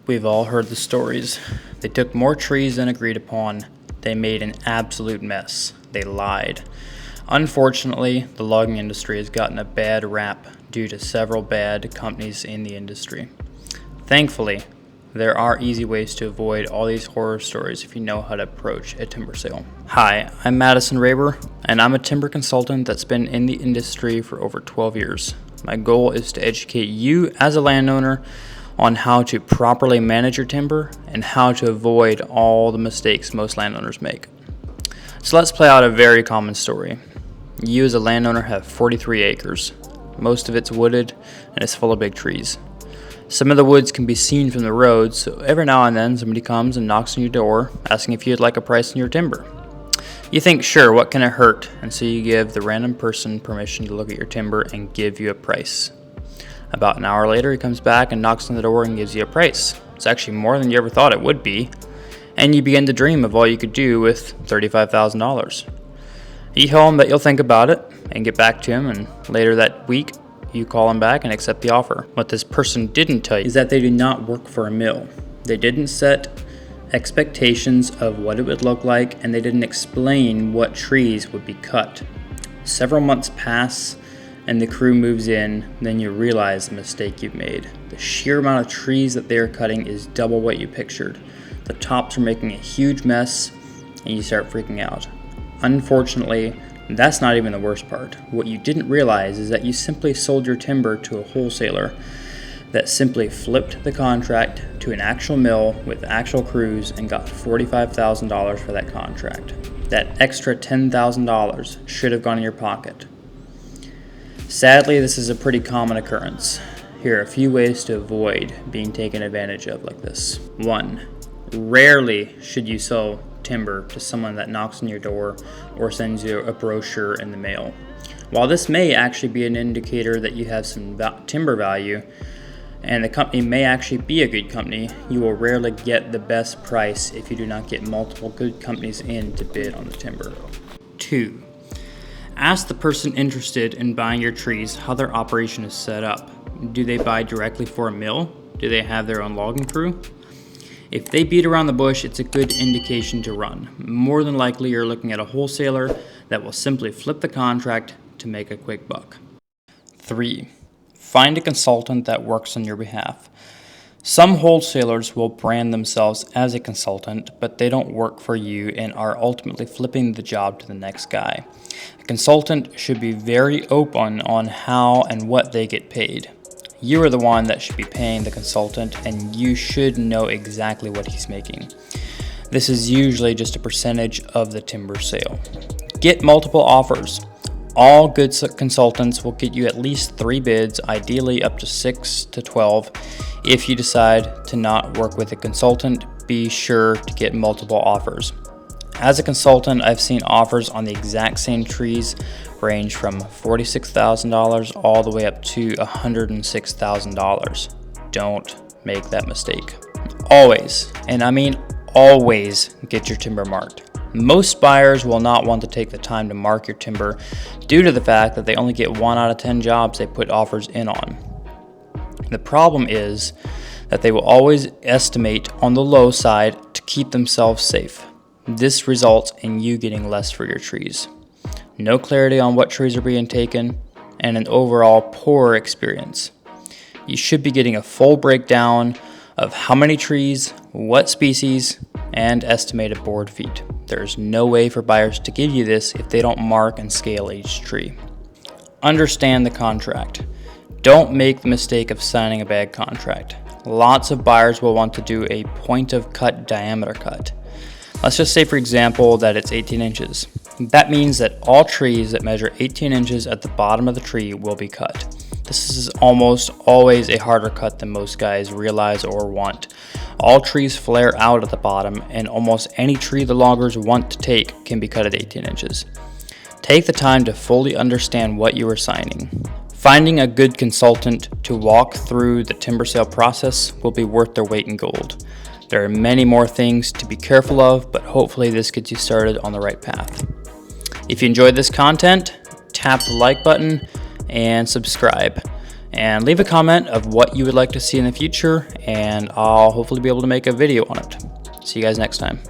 We've all heard the stories. They took more trees than agreed upon. They made an absolute mess. They lied. Unfortunately, the logging industry has gotten a bad rap due to several bad companies in the industry. Thankfully, there are easy ways to avoid all these horror stories if you know how to approach a timber sale. Hi, I'm Madison Raber, and I'm a timber consultant that's been in the industry for over 12 years. My goal is to educate you as a landowner on how to properly manage your timber and how to avoid all the mistakes most landowners make. So let's play out a very common story. You as a landowner have 43 acres. Most of it's wooded and it's full of big trees. Some of the woods can be seen from the road, so every now and then somebody comes and knocks on your door asking if you'd like a price on your timber. You think, sure, what can it hurt? And so you give the random person permission to look at your timber and give you a price. About an hour later, he comes back and knocks on the door and gives you a price. It's actually more than you ever thought it would be, and you begin to dream of all you could do with $35,000. You tell him that you'll think about it and get back to him, and later that week, you call him back and accept the offer. What this person didn't tell you is that they do not work for a mill. They didn't set expectations of what it would look like, and they didn't explain what trees would be cut. Several months pass, and the crew moves in, then you realize the mistake you've made. The sheer amount of trees that they are cutting is double what you pictured. The tops are making a huge mess, and you start freaking out. Unfortunately, that's not even the worst part. What you didn't realize is that you simply sold your timber to a wholesaler that simply flipped the contract to an actual mill with actual crews and got $45,000 for that contract. That extra $10,000 should have gone in your pocket. Sadly, this is a pretty common occurrence. Here are a few ways to avoid being taken advantage of like this. 1. Rarely should you sell timber to someone that knocks on your door or sends you a brochure in the mail. While this may actually be an indicator that you have some timber value and the company may actually be a good company, you will rarely get the best price if you do not get multiple good companies in to bid on the timber. 2. Ask the person interested in buying your trees how their operation is set up. Do they buy directly for a mill? Do they have their own logging crew? If they beat around the bush, it's a good indication to run. More than likely, you're looking at a wholesaler that will simply flip the contract to make a quick buck. 3. Find a consultant that works on your behalf. Some wholesalers will brand themselves as a consultant, but they don't work for you and are ultimately flipping the job to the next guy. A consultant should be very open on how and what they get paid. You are the one that should be paying the consultant, and you should know exactly what he's making. This is usually just a percentage of the timber sale. Get multiple offers. All good consultants will get you at least 3 bids, ideally up to 6 to 12. If you decide to not work with a consultant, be sure to get multiple offers. As a consultant, I've seen offers on the exact same trees range from $46,000 all the way up to $106,000. Don't make that mistake. Always, and I mean always, get your timber marked. Most buyers will not want to take the time to mark your timber due to the fact that they only get 1 out of 10 jobs they put offers in on. The problem is that they will always estimate on the low side to keep themselves safe. This results in you getting less for your trees. No clarity on what trees are being taken, and an overall poor experience. You should be getting a full breakdown of how many trees, what species, and estimated board feet. There's no way for buyers to give you this if they don't mark and scale each tree. Understand the contract. Don't make the mistake of signing a bad contract. Lots of buyers will want to do a point of cut diameter cut. Let's just say, for example, that it's 18 inches. That means that all trees that measure 18 inches at the bottom of the tree will be cut. This is almost always a harder cut than most guys realize or want. All trees flare out at the bottom, and almost any tree the loggers want to take can be cut at 18 inches. Take the time to fully understand what you are signing. Finding a good consultant to walk through the timber sale process will be worth their weight in gold. There are many more things to be careful of, but hopefully this gets you started on the right path. If you enjoyed this content, tap the like button and subscribe. And leave a comment of what you would like to see in the future, and I'll hopefully be able to make a video on it. See you guys next time.